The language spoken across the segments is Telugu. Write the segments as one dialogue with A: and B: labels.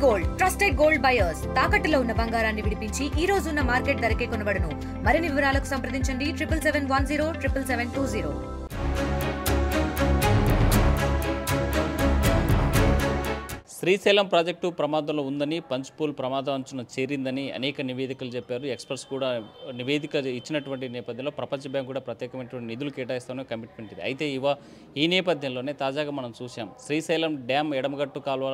A: గోల్డ్ ట్రస్టెడ్ గోల్డ్ బయర్స్ తాకట్టులో ఉన్న బంగారాన్ని విడిపించి ఈ రోజు ఉన్న మార్కెట్ ధరకే కొనబడును. మరిన్ని వివరాలకు సంప్రదించండి 7710
B: శ్రీశైలం ప్రాజెక్టు ప్రమాదంలో ఉందని, పంచ్పూల్ ప్రమాదం అంచున చేరిందని అనేక నివేదికలు చెప్పారు. ఎక్స్పర్ట్స్ కూడా నివేదిక ఇచ్చినటువంటి నేపథ్యంలో ప్రపంచ బ్యాంక్ కూడా ప్రత్యేకమైనటువంటి నిధులు కేటాయిస్తామని కమిట్మెంట్ ఇది. అయితే ఈ నేపథ్యంలోనే తాజాగా మనం చూసాం శ్రీశైలం డ్యామ్ ఎడమగట్టు కాలువ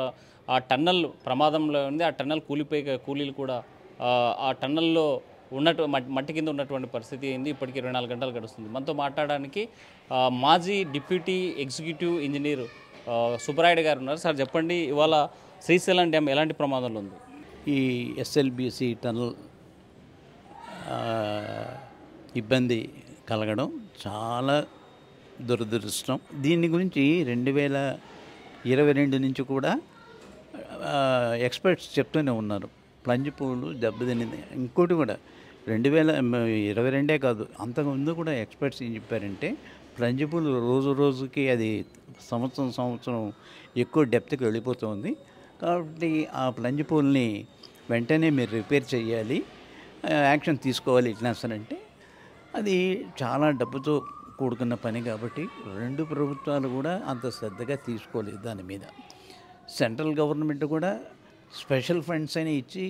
B: ఆ టన్నల్ ప్రమాదంలో ఉంది. ఆ టన్నల్ కూలిపోయి కూలీలు కూడా ఆ టన్నల్లో మట్టి కింద ఉన్నటువంటి పరిస్థితి అయింది. ఇప్పటికీ 24 గంటలు గడుస్తుంది. మనతో మాట్లాడడానికి మాజీ డిప్యూటీ ఎగ్జిక్యూటివ్ ఇంజనీర్ సుబ్బరాయుడు గారు ఉన్నారు. సార్ చెప్పండి, ఇవాళ శ్రీశైలం డ్యామ్ ఎలాంటి ప్రమాదంలో ఉంది?
C: ఈ ఎస్ఎల్బిసి టనల్ ఇబ్బంది కలగడం చాలా దురదృష్టం. దీని గురించి 2022 నుంచి కూడా ఎక్స్పర్ట్స్ చెప్తూనే ఉన్నారు. ప్లంజ్ పూలు దెబ్బతినింది. ఇంకోటి కూడా 2022 కాదు, అంతకుముందు కూడా ఎక్స్పర్ట్స్ ఏం చెప్పారంటే ప్లంజ్ పూలు రోజు రోజుకి అది సంవత్సరం ఎక్కువ డెప్త్కి వెళ్ళిపోతుంది. కాబట్టి ఆ ప్లంజ్ పూల్ని వెంటనే మీరు రిపేర్ చేయాలి, యాక్షన్ తీసుకోవాలి. ఇట్లా అంటే అది చాలా డబ్బుతో కూడుకున్న పని కాబట్టి 2 ప్రభుత్వాలు కూడా అంత శ్రద్ధగా తీసుకోలేదు దాని మీద. సెంట్రల్ గవర్నమెంట్ కూడా స్పెషల్ ఫండ్స్ అని ఇచ్చి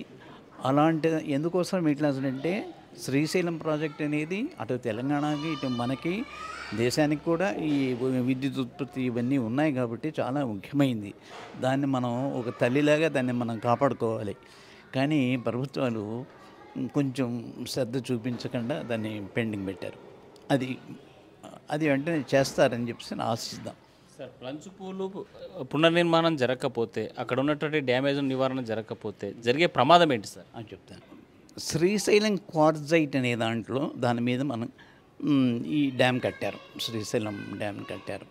C: అలాంటి ఎందుకోసం ఇట్లా అంటే శ్రీశైలం ప్రాజెక్ట్ అనేది అటు తెలంగాణకి ఇటు మనకి దేశానికి కూడా ఈ విద్యుత్ ఉత్పత్తి ఇవన్నీ ఉన్నాయి కాబట్టి చాలా ముఖ్యమైనది. దాన్ని మనం ఒక తల్లిలాగా దాన్ని మనం కాపాడుకోవాలి. కానీ ప్రభుత్వాలు కొంచెం శ్రద్ధ చూపించకుండా దాన్ని పెండింగ్ పెట్టారు. అది వెంటనే చేస్తారని చెప్పేసి ఆశిద్దాం.
B: సార్, ప్లంచ్పూలు పునర్నిర్మాణం జరగకపోతే, అక్కడ ఉన్నటువంటి డ్యామేజ్ నివారణ జరగకపోతే జరిగే ప్రమాదం ఏంటి సార్
C: అని చెప్తాను. శ్రీశైలం క్వార్జైట్ అనే దాని మీద మనం ఈ డ్యామ్ కట్టారు, శ్రీశైలం డ్యామ్ కట్టారు.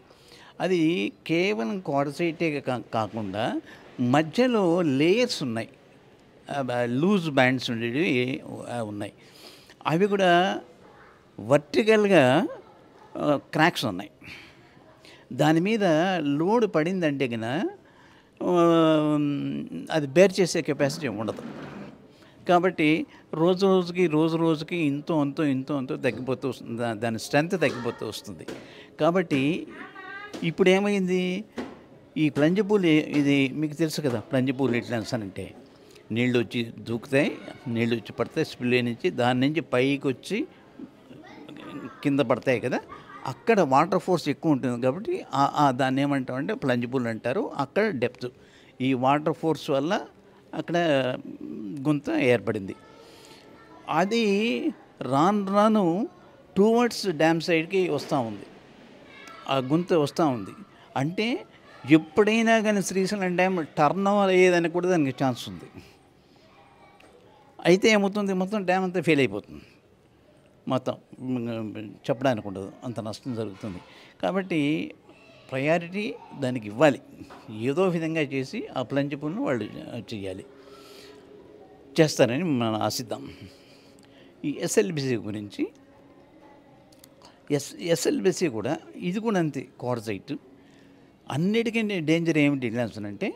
C: అది కేవలం క్వార్జైటే కాకుండా మధ్యలో లేయర్స్ ఉన్నాయి, లూజ్ బ్యాండ్స్ ఉండేవి ఉన్నాయి. అవి కూడా వర్టికల్గా క్రాక్స్ ఉన్నాయి. దాని మీద లోడ్ పడిందంటే కన్నా అది బేర్ చేసే కెపాసిటీ ఉండదు. కాబట్టి రోజు రోజుకి ఇంతో తగ్గిపోతూ వస్తుంది, దాని స్ట్రెంత్ తగ్గిపోతూ వస్తుంది. కాబట్టి ఇప్పుడు ఏమైంది, ఈ ప్లంజ్ పూల్ ఇది మీకు తెలుసు కదా, ప్లంజ్ పూల్ ఎట్లా అంటే నీళ్ళు వచ్చి దూకుతాయి, నీళ్ళు వచ్చి పడతాయి స్పిల్ నుంచి, దాని నుంచి పైకి వచ్చి కింద పడతాయి కదా, అక్కడ వాటర్ ఫోర్స్ ఎక్కువ ఉంటుంది. కాబట్టి దాన్ని ఏమంటామంటే ప్లంజ్ పూల్ అంటారు. అక్కడ డెప్త్ ఈ వాటర్ ఫోర్స్ వల్ల అక్కడ గుంత ఏర్పడింది. అది రాను టువర్డ్స్ డ్యామ్ సైడ్కి వస్తూ ఉంది, ఆ గుంత వస్తూ ఉంది. అంటే ఎప్పుడైనా కానీ శ్రీశైలం డ్యామ్ టర్న్ ఓవర్ అయ్యేదని కూడా దానికి ఛాన్స్ ఉంది. అయితే ఏమవుతుంది, మొత్తం డ్యామ్ అంతా ఫెయిల్ అయిపోతుంది, మొత్తం చెప్పడానికి ఉండదు, అంత నష్టం జరుగుతుంది. కాబట్టి ప్రయారిటీ దానికి ఇవ్వాలి, ఏదో విధంగా చేసి ఆ ప్లంజ్ పూల్ని వాళ్ళు చేస్తారని మనం ఆశిద్దాం. ఈ ఎస్ఎల్బిసి గురించి, ఎస్ఎల్బిసి కూడా ఇది కూడా అంతే, క్వార్జైట్. అన్నిటికంటే డేంజర్ ఏమిటి అంటే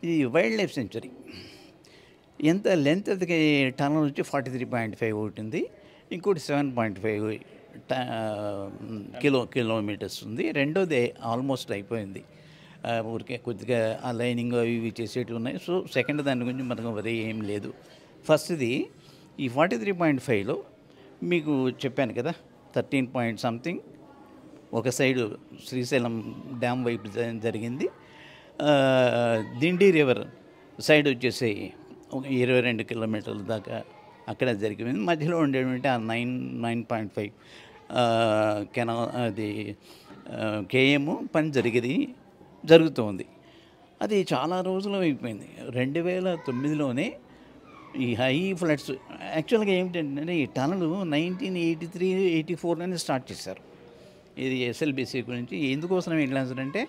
C: ఇది వైల్డ్ లైఫ్ సెంచరీ. ఎంత లెంత్ అది టనల్ వచ్చి 43.5 ఒకటి ఉంది, ఇంకోటి 7.5 కిలోమీటర్స్ ఉంది. రెండోది ఆల్మోస్ట్ అయిపోయింది, ఊరికే కొద్దిగా ఆ లైనింగ్ అవి ఇవి చేసేటివి ఉన్నాయి. సో సెకండ్ దాని గురించి మనకు వరే ఏం లేదు. ఫస్ట్ది ఈ 43.5లో మీకు చెప్పాను కదా, 13 పాయింట్ సంథింగ్ ఒక సైడు శ్రీశైలం డ్యామ్ వైపు జరిగింది. దిండి రివర్ సైడ్ వచ్చేసి 22 కిలోమీటర్ల దాకా అక్కడ జరిగింది. మధ్యలో ఉండేటువంటి ఆ 9.5 అది కేఎం పని జరుగుతుంది. అది చాలా రోజులు అయిపోయింది. 2009లోనే ఈ హై ఫ్లడ్స్ యాక్చువల్గా ఏమిటంటే ఈ టనలు 1983-84లోనే స్టార్ట్ చేశారు. ఇది ఎస్ఎల్బిసి గురించి ఎందుకోసం ఎట్లా అంటే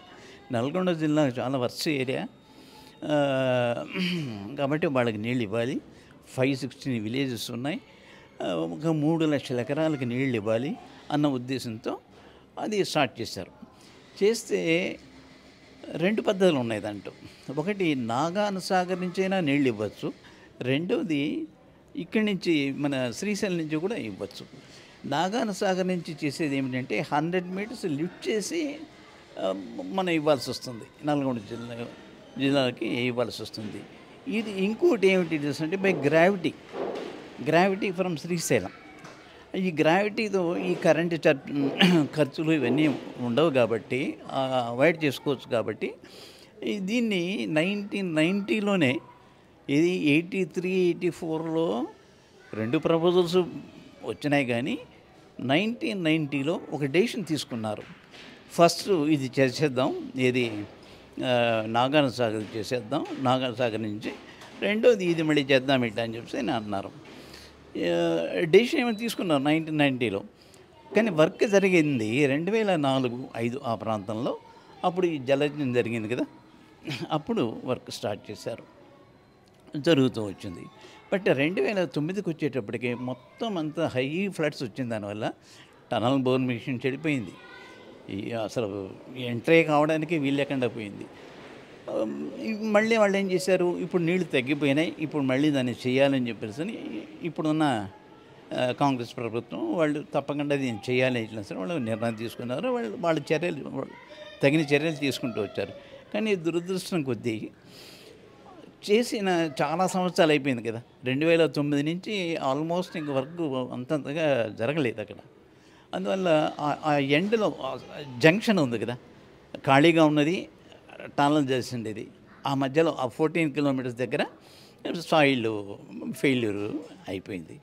C: నల్గొండ జిల్లా చాలా వర్స్ట్ ఏరియా కాబట్టి వాళ్ళకి నీళ్ళు ఇవ్వాలి. 516 విలేజెస్ ఉన్నాయి, ఒక 3 లక్షల ఎకరాలకు నీళ్ళు ఇవ్వాలి అన్న ఉద్దేశంతో అది స్టార్ట్ చేశారు. చేస్తే రెండు పద్ధతులు ఉన్నాయి దాంట్లో. ఒకటి నాగార్జున సాగర్ నుంచైనా నీళ్ళు ఇవ్వచ్చు, రెండోది ఇక్కడి నుంచి మన శ్రీశైలం నుంచి కూడా ఇవ్వచ్చు. నాగార్జున సాగర్ నుంచి చేసేది ఏమిటంటే 100 మీటర్స్ లిఫ్ట్ చేసి మనం ఇవ్వాల్సి వస్తుంది, నల్గొండ జిల్లాకి ఇవ్వాల్సి వస్తుంది. ఇది ఇంకోటి ఏమిటి అంటే బై గ్రావిటీ ఫ్రమ్ శ్రీశైలం. ఈ గ్రావిటీతో ఈ కరెంటు ఖర్చులు ఇవన్నీ ఉండవు కాబట్టి అవాయిడ్ చేసుకోవచ్చు. కాబట్టి దీన్ని 1990లోనే, ఇది 83, 84లో 2 ప్రపోజల్స్ వచ్చినాయి. కానీ 1990లో ఒక డెసిషన్ తీసుకున్నారు. ఫస్ట్ ఇది చేసేద్దాం, ఏది నాగార్జున సాగర్ చేసేద్దాం, నాగార్జున సాగర్ నుంచి. రెండోది ఇది మళ్ళీ చేద్దాం ఇట్లా అని చెప్పి అన్నారు. డెసిషన్ ఏమైనా తీసుకున్నారు 1990లో. కానీ వర్క్ జరిగింది 2004-05 ఆ ప్రాంతంలో. అప్పుడు ఈ జలయజ్ఞం జరిగింది కదా, అప్పుడు వర్క్ స్టార్ట్ చేశారు, జరుగుతూ వచ్చింది. బట్ 2009కి వచ్చేటప్పటికి మొత్తం అంతా హై ఫ్లడ్స్ వచ్చింది. దానివల్ల టనల్ బోర్ మిషన్ చెడిపోయింది, అసలు ఎంట్రీ కావడానికి వీలు లేకుండా పోయింది. మళ్ళీ వాళ్ళు ఏం చేశారు, ఇప్పుడు నీళ్లు తగ్గిపోయినాయి, ఇప్పుడు మళ్ళీ దాన్ని చేయాలని చెప్పేసి ఇప్పుడున్న కాంగ్రెస్ ప్రభుత్వం వాళ్ళు తప్పకుండా దీన్ని చేయాలని ఇట్లా సరే వాళ్ళు నిర్ణయం తీసుకున్నారు. వాళ్ళ తగిన చర్యలు తీసుకుంటూ వచ్చారు. కానీ దురదృష్టం కొద్దీ చేసిన చాలా సంవత్సరాలు అయిపోయింది కదా, 2009 నుంచి ఆల్మోస్ట్ ఇంక వర్క్ అంతంతగా జరగలేదు అక్కడ. అందువల్ల ఆ ఎండ్లో జంక్షన్ ఉంది కదా, ఖాళీగా ఉన్నది, టనల్ చేసిండేది, ఆ మధ్యలో ఆ 14 కిలోమీటర్స్ దగ్గర సాయిల్ ఫెయిల్యూర్ అయిపోయింది.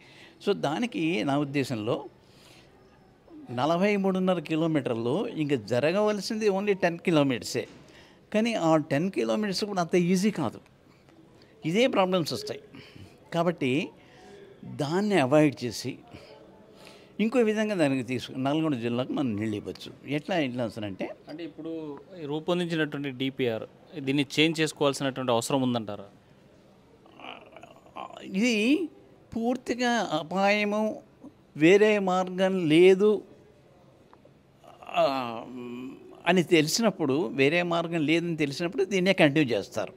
C: సో దానికి నా ఉద్దేశంలో 43.5 కిలోమీటర్లు ఇంకా జరగవలసింది ఓన్లీ 10 కిలోమీటర్సే. కానీ ఆ 10 కిలోమీటర్స్ కూడా అంత ఈజీ కాదు, ఇదే ప్రాబ్లమ్స్ వస్తాయి. కాబట్టి దాన్ని అవాయిడ్ చేసి ఇంకో విధంగా దానికి నల్గొండ జిల్లాకు మనం నీళ్ళు ఇవ్వచ్చు. ఎట్లా అంటే
B: ఇప్పుడు రూపొందించినటువంటి డిపిఆర్ దీన్ని చేంజ్ చేసుకోవాల్సినటువంటి అవసరం ఉందంటారా?
C: ఇది పూర్తిగా అపాయము, వేరే మార్గం లేదు అని తెలిసినప్పుడు, దీన్నే కంటిన్యూ చేస్తారు.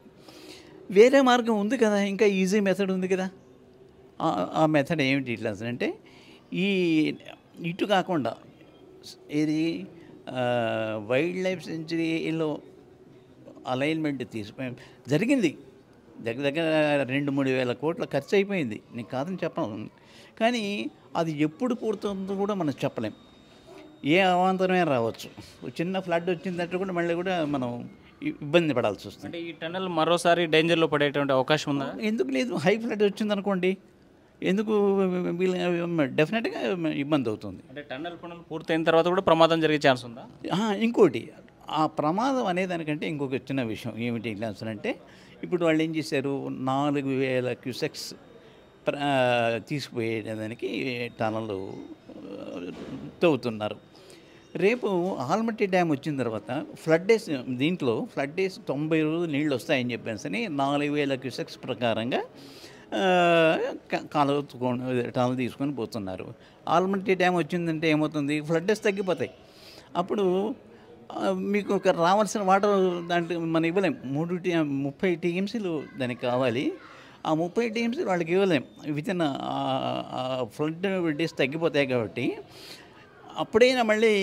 C: వేరే మార్గం ఉంది కదా, ఇంకా ఈజీ మెథడ్ ఉంది కదా. ఆ మెథడ్ ఏమిటి ఇట్లా అంటే, ఈ ఇటు కాకుండా ఇది వైల్డ్ లైఫ్ సెంచరీలో అలైన్మెంట్ తీసుకుని జరిగింది, దగ్గర 2-3 వేల కోట్ల ఖర్చు అయిపోయింది, నీకు కాదని చెప్పను. కానీ అది ఎప్పుడు పూర్తవుతుందో కూడా మనం చెప్పలేం, ఏ అవాంతరమే రావచ్చు. చిన్న ఫ్లడ్ వచ్చిందంటే కూడా మళ్ళీ కూడా మనం ఇబ్బంది పడాల్సి వస్తుంది.
B: అంటే ఈ టన్నల్ మరోసారి డేంజర్లో పడేటువంటి అవకాశం ఉందా?
C: ఎందుకు లేదు, హై ఫ్లడ్ వచ్చిందనుకోండి, ఎందుకు డెఫినెట్గా ఇబ్బంది అవుతుంది.
B: అంటే టన్నల్ పనులు పూర్తయిన తర్వాత కూడా ప్రమాదం జరిగే ఛాన్స్ ఉందా?
C: ఇంకోటి, ఆ ప్రమాదం అనేదానికంటే ఇంకొక చిన్న విషయం ఏమిటి అంటే, ఇప్పుడు వాళ్ళు ఏం చేశారు, 4,000 క్యూసెక్స్ తీసుకుపోయేదానికి టనల్ తవ్వుతున్నారు. రేపు ఆల్మట్టి డ్యామ్ వచ్చిన తర్వాత ఫ్లడ్ డేస్ 90 రోజులు నీళ్ళు వస్తాయని చెప్పేసి 4,000 క్యూసెక్స్ ప్రకారంగా టనల్ తీసుకొని పోతున్నారు. ఆల్మట్టి డ్యామ్ వచ్చిందంటే ఏమవుతుంది, ఫ్లడ్ డేస్ తగ్గిపోతాయి. అప్పుడు మీకు రావాల్సిన వాటర్ దాంట్లో మనం ఇవ్వలేం. 30 టీఎంసీలు దానికి కావాలి. ఆ 30 టీఎంసీలు వాళ్ళకి ఇవ్వలేం. వితిన్ ఫ్లడ్ డేస్ తగ్గిపోతాయి. కాబట్టి అప్పుడైనా మళ్ళీ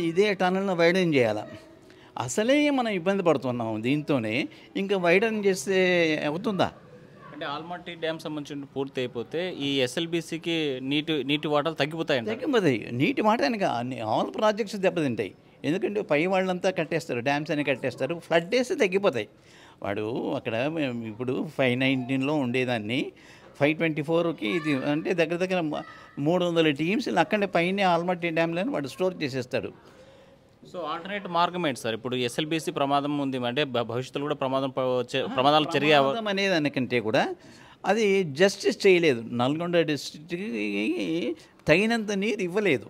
C: ఇదే టనల్ని వైడన్ చేయాలి. అసలే మనం ఇబ్బంది పడుతున్నాం దీంతోనే, ఇంకా వైడన్ చేస్తే అవుతుందా?
B: అంటే ఆల్మట్టి డ్యామ్ సంబంధించి పూర్తి అయిపోతే ఈ ఎస్ఎల్బీసీకి నీటి వాటర్ తగ్గిపోతాయి.
C: నీటి వాటానికి ఆల్ ప్రాజెక్ట్స్ దెబ్బతింటాయి. ఎందుకంటే పై వాళ్ళంతా కట్టేస్తారు, డ్యామ్స్ అని కట్టేస్తారు, ఫ్లడ్ డేస్ తగ్గిపోతాయి. వాడు అక్కడ ఇప్పుడు 519లో ఉండేదాన్ని 524కి ఇది అంటే దగ్గర 300 టీమ్స్లు అక్కడే పైన ఆల్మట్టి డ్యామ్లను వాడు స్టోర్ చేసేస్తాడు.
B: సో ఆల్టర్నేట్ మార్గం ఏంటి సార్? ఇప్పుడు ఎస్ఎల్బీసీ ప్రమాదం ఉంది అంటే భవిష్యత్తులో కూడా ప్రమాదాలు జరిగే
C: అనేదానికంటే కూడా అది జస్టిస్ చేయలేదు. నల్గొండ డిస్ట్రిక్ట్కి తగినంత నీరు ఇవ్వలేదు.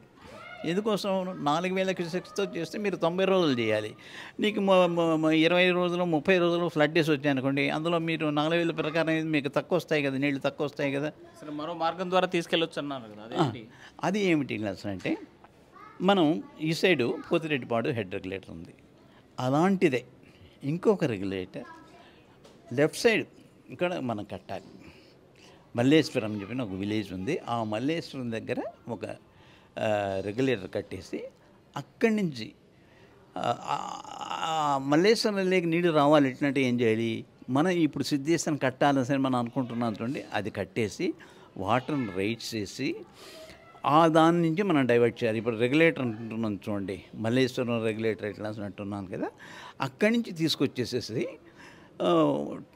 C: ఎందుకోసం 4,000 క్యూసెక్స్తో చేస్తే మీరు 90 రోజులు చేయాలి. నీకు 20 రోజులు 30 రోజులు ఫ్లడ్ డేస్ వచ్చాయి అనుకోండి, అందులో మీరు 4,000 ప్రకారం మీకు తక్కువ వస్తాయి కదా, నీళ్ళు తక్కువ వస్తాయి కదా.
B: అసలు మరో మార్గం ద్వారా తీసుకెళ్ళొచ్చు అన్నారు కదా,
C: అది ఏమిటి అంటే మనం ఈ సైడు పోతిరెడ్డిపాడు హెడ్ రెగ్యులేటర్ ఉంది, అలాంటిదే ఇంకొక రెగ్యులేటర్ లెఫ్ట్ సైడ్ ఇక్కడ మనం కట్టాలి. మల్లేశ్వరం అని చెప్పిన ఒక విలేజ్ ఉంది. ఆ మల్లేశ్వరం దగ్గర ఒక రెగ్యులేటర్ కట్టేసి అక్కడి నుంచి మల్లేశ్వరం లేక నీళ్ళు రావాలి ఎట్లంటే ఏం చేయాలి, మనం ఇప్పుడు సిద్ధేశ్వరం కట్టాలని సరే మనం అనుకుంటున్నాం చూడండి, అది కట్టేసి వాటర్ని రైట్ చేసి దాని నుంచి మనం డైవర్ట్ చేయాలి. ఇప్పుడు రెగ్యులేటర్ అంటున్నాం చూడండి, మల్లేశ్వరం రెగ్యులేటర్ ఎట్లా అంటున్నాను కదా, అక్కడి నుంచి తీసుకొచ్చేసేసి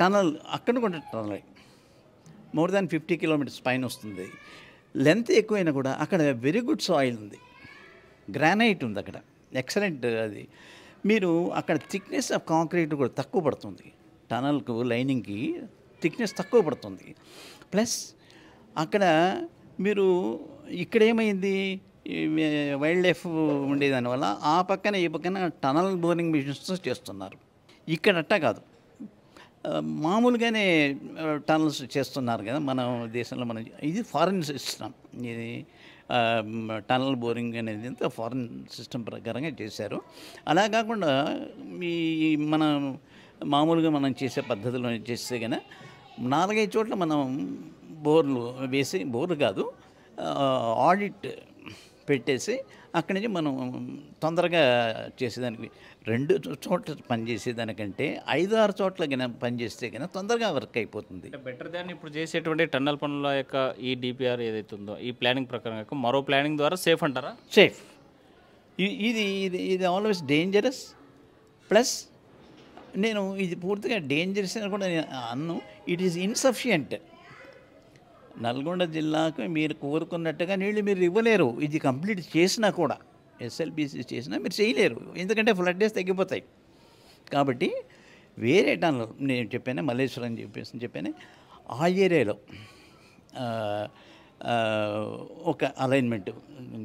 C: టనల్ అక్కడ కూడా టనల్ మోర్ దాన్ 50 కిలోమీటర్స్ పైన వస్తుంది. లెంత్ ఎక్కువైనా కూడా అక్కడ వెరీ గుడ్ సాయిల్ ఉంది, గ్రానైట్ ఉంది అక్కడ, ఎక్సలెంట్. అది మీరు అక్కడ థిక్నెస్ ఆఫ్ కాంక్రీట్ కూడా తక్కువ పడుతుంది, టనల్కు లైనింగ్కి థిక్నెస్ తక్కువ పడుతుంది. ప్లస్ అక్కడ మీరు ఇక్కడ ఏమైంది, వైల్డ్ లైఫ్ ఉండేదానివల్ల ఆ పక్కన ఈ పక్కన టనల్ బోరింగ్ మిషన్స్ చేస్తున్నారు. ఇక్కడ అట్టా కాదు, మామూలుగానే టనల్స్ చేస్తున్నారు కదా మన దేశంలో. మనం ఇది ఫారిన్ సిస్టమ్, ఇది టనల్ బోరింగ్ అనేది అంతా ఫారిన్ సిస్టమ్ ప్రకారంగా చేశారు. అలా కాకుండా మన మామూలుగా మనం చేసే పద్ధతిలో చేస్తే కనుక 4-5 చోట్ల మనం బోర్లు వేసి, బోర్లు కాదు ఆడిట్ పెట్టేసి అక్కడి నుంచి మనం తొందరగా చేసేదానికి 2 చోట్ల పనిచేసేదానికంటే 5-6 చోట్ల కన్నా పనిచేస్తే కన్నా తొందరగా వర్క్ అయిపోతుంది.
B: బెటర్ దాన్ని ఇప్పుడు చేసేటువంటి టన్నల్ పనుల యొక్క ఈ డిపిఆర్ ఏదైతే ఉందో ఈ ప్లానింగ్ ప్రకారం మరో ప్లానింగ్ ద్వారా సేఫ్ అంటారా?
C: సేఫ్. ఇది ఇది ఇది ఆల్వేస్ డేంజరస్. ప్లస్ నేను ఇది పూర్తిగా డేంజరస్ అని కూడా అన్ను, ఇట్ ఈస్ ఇన్సఫిషియంట్. నల్గొండ జిల్లాకు మీరు కోరుకున్నట్టుగా నీళ్ళు మీరు ఇవ్వలేరు. ఇది కంప్లీట్ చేసినా కూడా, ఎస్ఎల్బిసి చేసినా మీరు చేయలేరు, ఎందుకంటే ఫ్లడ్ డేస్ తగ్గిపోతాయి. కాబట్టి వేరే టన్నులు నేను చెప్పాను, మల్లేశ్వరం చెప్పాను, ఆ ఏరియాలో ఒక అలైన్మెంట్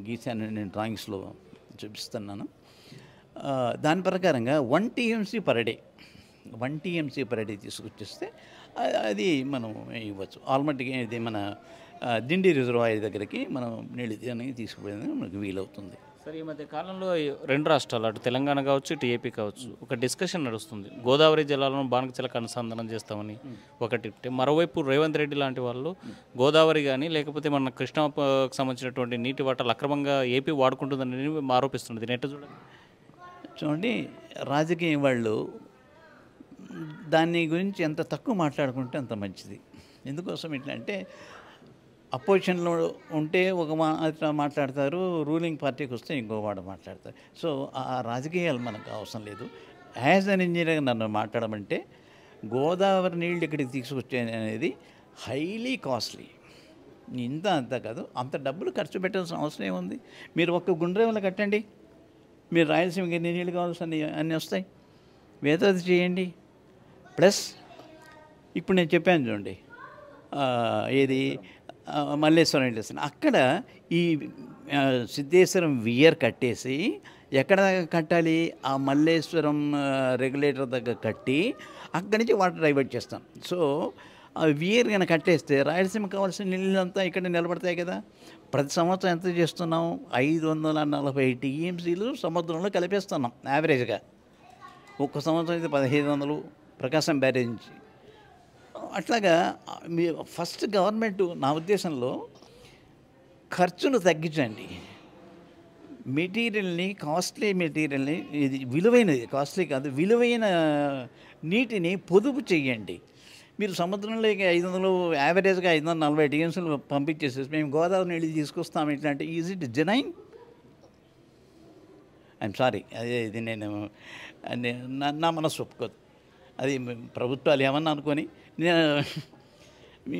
C: గీసాను, నేను డ్రాయింగ్స్లో చూపిస్తున్నాను. దాని ప్రకారంగా 1 TMC per day, 1 TMC per day తీసుకొచ్చేస్తే అది మనం ఇవ్వచ్చు. ఆల్మట్టికి ఇది మన దిండి రిజర్వాయర్ దగ్గరికి మనం నీళ్ళు తీసుకుపోయేందుకు మనకు వీలవుతుంది.
B: సరే, ఈ మధ్య కాలంలో 2 రాష్ట్రాలు, అటు తెలంగాణ కావచ్చు ఇటు ఏపీ కావచ్చు, ఒక డిస్కషన్ నడుస్తుంది. గోదావరి జలాలను బాణకచలకు అనుసంధానం చేస్తామని ఒకటి. మరోవైపు రేవంత్ రెడ్డి లాంటి వాళ్ళు గోదావరి కానీ లేకపోతే మన కృష్ణాకు సంబంధించినటువంటి నీటి వాటాలు అక్రమంగా ఏపీ వాడుకుంటుందని ఆరోపిస్తుంది. నెట్
C: చూడండి, రాజకీయ వాళ్ళు దాని గురించి ఎంత తక్కువ మాట్లాడుకుంటే అంత మంచిది. ఎందుకోసం ఇట్లా అంటే, అపోజిషన్లో ఉంటే ఒక మాట్లాడతారు, రూలింగ్ పార్టీకి వస్తే ఇంకో వాడు మాట్లాడతారు. సో ఆ రాజకీయాలు మనకు అవసరం లేదు. యాజ్ అన్ ఇంజనీర్గా నన్ను మాట్లాడమంటే, గోదావరి నీళ్ళు ఇక్కడికి తీసుకొచ్చే అనేది హైలీ కాస్ట్లీ. ఇంత అంతా కాదు, అంత డబ్బులు ఖర్చు పెట్టాల్సిన అవసరం ఏముంది. మీరు ఒక్క గుండ్రేవల కట్టండి, మీరు రాయలసీమకి ఎన్ని నీళ్ళు కావాల్సిన అన్నీ వస్తాయి, వేదది చేయండి. ప్లస్ ఇప్పుడు నేను చెప్పాను చూడండి, ఏది మల్లేశ్వరం వెళ్ళేస్తాను, అక్కడ ఈ సిద్ధేశ్వరం వియర్ కట్టేసి ఎక్కడ కట్టాలి, ఆ మల్లేశ్వరం రెగ్యులేటర్ దగ్గర కట్టి అక్కడి నుంచి వాటర్ డైవర్ట్ చేస్తాం. సో ఆ వియర్ కనుక కట్టేస్తే రాయలసీమ కావాల్సిన నీళ్ళంతా ఇక్కడ నిలబడతాయి కదా. ప్రతి సంవత్సరం ఎంత చేస్తున్నాం, 540 TMCలు సముద్రంలో కలిపేస్తున్నాం యావరేజ్గా. ఒక్క సంవత్సరం అయితే 1500 ప్రకాశం బ్యారేజ్ నుంచి. అట్లాగా మీ ఫస్ట్ గవర్నమెంట్ నా ఉద్దేశంలో ఖర్చును తగ్గించండి, మెటీరియల్ని, కాస్ట్లీ మెటీరియల్ని, ఇది విలువైనది, కాస్ట్లీ కాదు, విలువైన నీటిని పొదుపు చెయ్యండి. మీరు సముద్రంలోకి 500 యావరేజ్గా 540 TMCలు పంపించేసేసి మేము గోదావరి నీళ్ళు తీసుకొస్తాం ఇట్లాంటి, is it genuine? I'm sorry, అదే ఇది నేను నా మనసు ఒప్పుకోదు. అది ప్రభుత్వాలు ఏమన్నా అనుకొని, నేను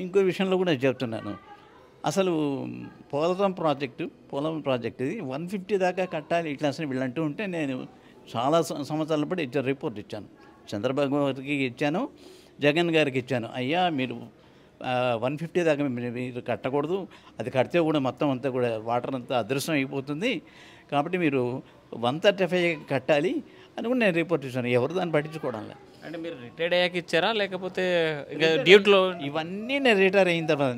C: ఇంకో విషయంలో కూడా చెప్తున్నాను. అసలు పోలవరం ప్రాజెక్టు ఇది 150 దాకా కట్టాలి ఇట్లా అసలు వీళ్ళు అంటూ ఉంటే, నేను చాలా సంవత్సరాల పాటు ఇచ్చాను, రిపోర్ట్ ఇచ్చాను, చంద్రబాబు గారికి ఇచ్చాను, జగన్ గారికి ఇచ్చాను. అయ్యా మీరు 150 దాకా మీరు కట్టకూడదు, అది కడితే కూడా మొత్తం అంతా కూడా వాటర్ అంతా అదృశ్యం అయిపోతుంది, కాబట్టి మీరు 135 కట్టాలి అని కూడా నేను రిపోర్ట్ ఇచ్చాను. ఎవరు దాన్ని పట్టించుకోవడం.
B: అంటే మీరు రిటైర్డ్ అయ్యాక ఇచ్చారా, లేకపోతే డ్యూటీలో?
C: ఇవన్నీ నేను రిటైర్ అయిన తర్వాత.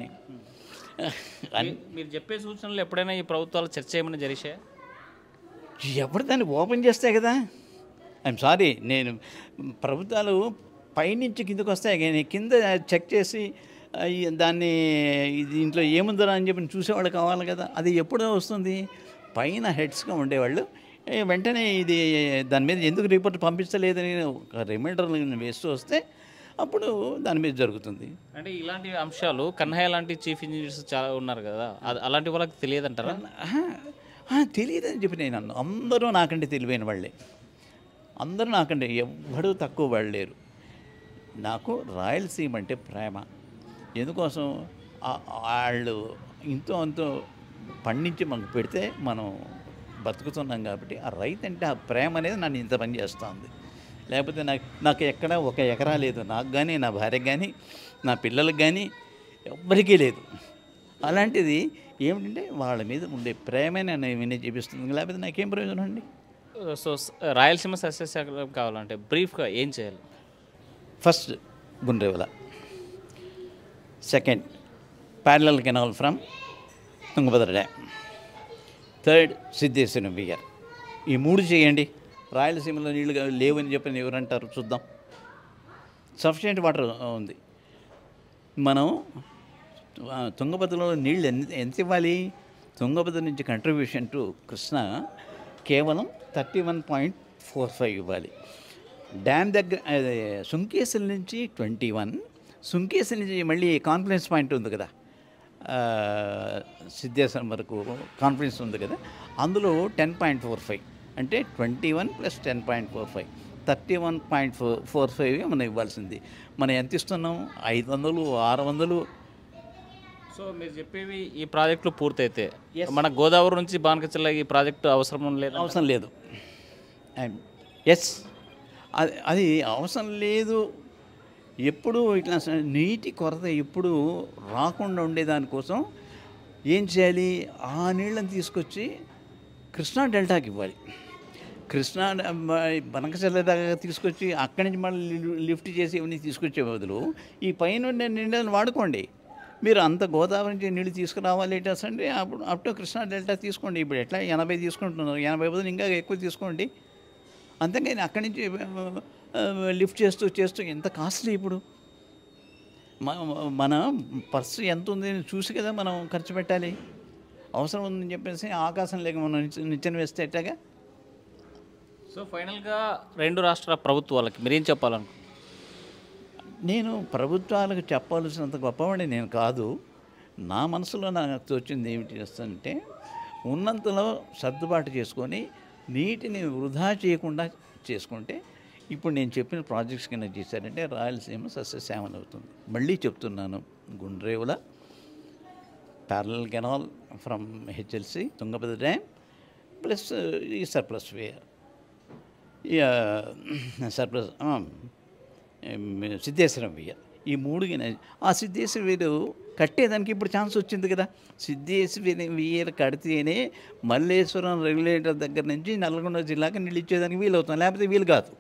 B: మీరు చెప్పే సూచనలు ఎప్పుడైనా ఈ ప్రభుత్వాలు చర్చ ఏమైనా జరిగాయా?
C: ఎప్పుడు దాన్ని ఓపెన్ చేస్తే కదా, ఐఎమ్ సారీ, నేను ప్రభుత్వాలు పైనుంచి కిందకు వస్తాయి కానీ కింద చెక్ చేసి దాన్ని దీంట్లో ఏముందరా అని చెప్పి చూసేవాళ్ళు కావాలి కదా. అది ఎప్పుడో వస్తుంది, పైన హెడ్స్గా ఉండేవాళ్ళు వెంటనే ఇది దాని మీద ఎందుకు రిపోర్ట్ పంపించలేదని ఒక రిమైండర్ వేస్తూ వస్తే అప్పుడు దాని మీద జరుగుతుంది.
B: అంటే ఇలాంటి అంశాలు కన్హయ్య లాంటి చీఫ్ ఇంజనీర్స్ చాలా ఉన్నారు కదా, అలాంటి వాళ్ళకి తెలియదంటారా?
C: తెలియదని చెప్పి నేను అన్నాను. అందరూ నాకంటే తెలివైన వాళ్ళే, అందరూ నాకంటే ఎవ్వడూ తక్కువ వాళ్ళు లేరు. నాకు రాయలసీమ అంటే ప్రేమ. ఎందుకోసం వాళ్ళు ఇంతో అంతో పండించి మనకు పెడితే మనం బతుకుతున్నాం కాబట్టి ఆ రైతు అంటే ఆ ప్రేమ అనేది నన్ను ఇంత పని చేస్తుంది. లేకపోతే నాకు ఎక్కడ ఒక ఎకరా లేదు, నాకు కానీ నా భార్యకు కానీ నా పిల్లలకు కానీ ఎవ్వరికీ లేదు. అలాంటిది ఏమిటంటే వాళ్ళ మీద ఉండే ప్రేమే నన్ను వినే చూపిస్తుంది, లేకపోతే నాకేం ప్రయోజనం అండి.
B: సో రాయలసీమ సస్యశాఖ కావాలంటే బ్రీఫ్గా ఏం చేయాలి?
C: First Gundrevula, second parallel canal from Tungabhadra dam, third Siddheswaram weir. ఈ 3 చేయండి. రాయలసీమలో నీళ్ళు లేవని చెప్పని ఎవరంటారు చూద్దాం. సఫిషియెంట్ వాటర్ ఉంది. మనం తుంగభద్రలో నీళ్ళు ఎంత ఇవ్వాలి? తుంగభద్ర నుంచి కంట్రిబ్యూషన్ టు కృష్ణ కేవలం 31.45 ఇవ్వాలి. డ్యామ్ దగ్గర సుంకేశ్వర నుంచి 21, సుంకేశ్వర నుంచి మళ్ళీ కాన్ఫరెన్స్ పాయింట్ ఉంది కదా, సిద్ధేశ్వరం వరకు కాన్ఫరెన్స్ ఉంది కదా, అందులో 10.45 అంటే 21 + 10.45 31.45 మనం ఇవ్వాల్సింది. మనం ఎంత ఇస్తున్నాం? 500, 600.
B: సో మీరు చెప్పేవి ఈ ప్రాజెక్టులు పూర్తయితే మన గోదావరి నుంచి బానకచర్ల ఈ ప్రాజెక్టు అవసరం
C: లేదు. ఎస్, అది అవసరం లేదు. ఎప్పుడు ఇట్లా నీటి కొరత ఎప్పుడు రాకుండా ఉండేదానికోసం ఏం చేయాలి? ఆ నీళ్ళని తీసుకొచ్చి కృష్ణా డెల్టాకి ఇవ్వాలి. కృష్ణా బనకచర్ల దాకా తీసుకొచ్చి అక్కడి నుంచి మళ్ళీ లిఫ్ట్ చేసి ఇవన్నీ తీసుకొచ్చే బదులు ఈ పైన నీళ్ళని వాడుకోండి. మీరు అంత గోదావరి నుంచి నీళ్ళు తీసుకురావాలి అంటే అప్పుడు అప్ టు కృష్ణా డెల్టా తీసుకోండి. ఇప్పుడు ఎట్లా 80 తీసుకుంటున్నారు, 80 బదులు ఇంకా ఎక్కువ తీసుకోండి. అంతేగాని అక్కడి నుంచి లిఫ్ట్ చేస్తూ ఎంత కాస్ట్లీ. ఇప్పుడు మన పర్సు ఎంత ఉంది చూసి కదా మనం ఖర్చు పెట్టాలి. అవసరం ఉందని చెప్పేసి ఆకాశం లేక మనం నిచ్చెన వేస్తే ఎట్టాగా.
B: సో ఫైనల్గా 2 రాష్ట్రాల ప్రభుత్వాలకి మీరేం చెప్పాలను?
C: నేను ప్రభుత్వాలకు చెప్పాల్సినంత గొప్పవాడిని నేను కాదు. నా మనసులో నాకు తోచింది ఏమిటి చేస్తానంటే, ఉన్నంతలో సర్దుబాటు చేసుకొని నీటిని వృధా చేయకుండా చేసుకుంటే ఇప్పుడు నేను చెప్పిన ప్రాజెక్ట్స్ కింద చేశారంటే రాయలసీమ సస్యశ్యామలం అవుతుంది. మళ్ళీ చెప్తున్నాను, Gundrevula, parallel canal from HLC, Tungabhadra dam plus ఈ surplus weir, surplus Siddeshwaram weir. ఈ 3 ఆ సిద్ధేశ్వర వేరు కట్టేదానికి ఇప్పుడు ఛాన్స్ వచ్చింది కదా. సిద్ధేశ్వర వేర్ కడితేనే మల్లేశ్వరం రెగ్యులేటర్ దగ్గర నుంచి నల్గొండ జిల్లాకి నీళ్ళు ఇచ్చేదానికి వీలవుతుంది, లేకపోతే వీలు కాదు.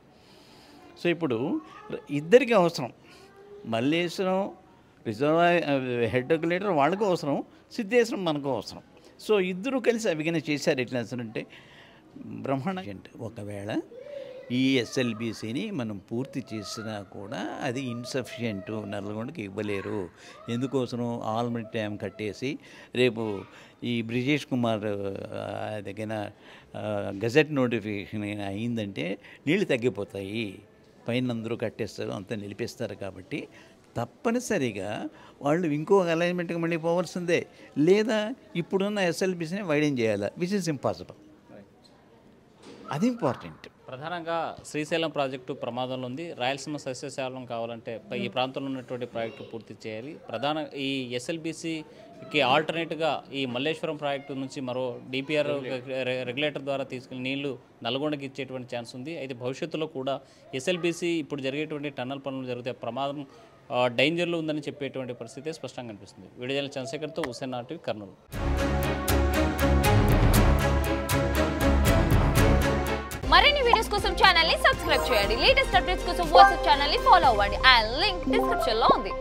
C: సో ఇప్పుడు ఇద్దరికి అవసరం. మల్లేశ్వరం రిజర్వాయర్ హెడ్ రెగ్యులేటర్ వాళ్ళకు అవసరం, సిద్ధేశ్వరం మనకు అవసరం. సో ఇద్దరు కలిసి అవిగన చేశారు. ఎట్లా అంటే బ్రహ్మాండ. ఒకవేళ ఈ ఎస్ఎల్బీసీని మనం పూర్తి చేసినా కూడా అది ఇన్సఫిషియెంట్, నల్లగొండకి ఇవ్వలేరు. ఎందుకోసం? ఆల్మట్టి డ్యామ్ కట్టేసి రేపు ఈ బ్రిజేష్ కుమార్ దగ్గర గజెట్ నోటిఫికేషన్ అయిందంటే నీళ్ళు తగ్గిపోతాయి. పైన అందరూ కట్టేస్తారు, అంతా నిలిపేస్తారు. కాబట్టి తప్పనిసరిగా వాళ్ళు ఇంకో అలైన్మెంట్కి మళ్ళీ పోవాల్సిందే, లేదా ఇప్పుడున్న ఎస్ఎల్బీసీని వైడెన్ చేయాలి, విచ్ ఇస్ ఇంపాసిబుల్. అది ఇంపార్టెంట్.
B: ప్రధానంగా శ్రీశైలం ప్రాజెక్టు ప్రమాదంలో ఉంది. రాయలసీమ సస్యశాలం కావాలంటే ఈ ప్రాంతంలో ఉన్నటువంటి ప్రాజెక్టు పూర్తి చేయాలి. ఈ ఎస్ఎల్బీసీకి ఆల్టర్నేట్గా ఈ మల్లేశ్వరం ప్రాజెక్టు నుంచి మరో డిపిఆర్ రెగ్యులేటర్ ద్వారా తీసుకెళ్లి నీళ్లు నల్గొండకి ఇచ్చేటువంటి ఛాన్స్ ఉంది. అయితే భవిష్యత్తులో కూడా ఎస్ఎల్బీసీ ఇప్పుడు జరిగేటువంటి టన్నల్ పనులు జరిగితే ప్రమాదం డేంజర్లో ఉందని చెప్పేటువంటి పరిస్థితి స్పష్టంగా కనిపిస్తుంది. వీడియో జర్నలిస్ట్ చంద్రశేఖర్తో హుస్సేన్ ఆర్టీవీ, కర్నూలు.
D: మరిన్ని వీడియోస్ కోసం ఛానల్ ని సబ్స్క్రైబ్ చేయండి. లేటెస్ట్ అప్డేట్స్ కోసం వాట్సాప్ ఛానల్ ని ఫాలో అవ్వండి. ఆ లింక్ డిస్క్రిప్షన్ లో ఉంది.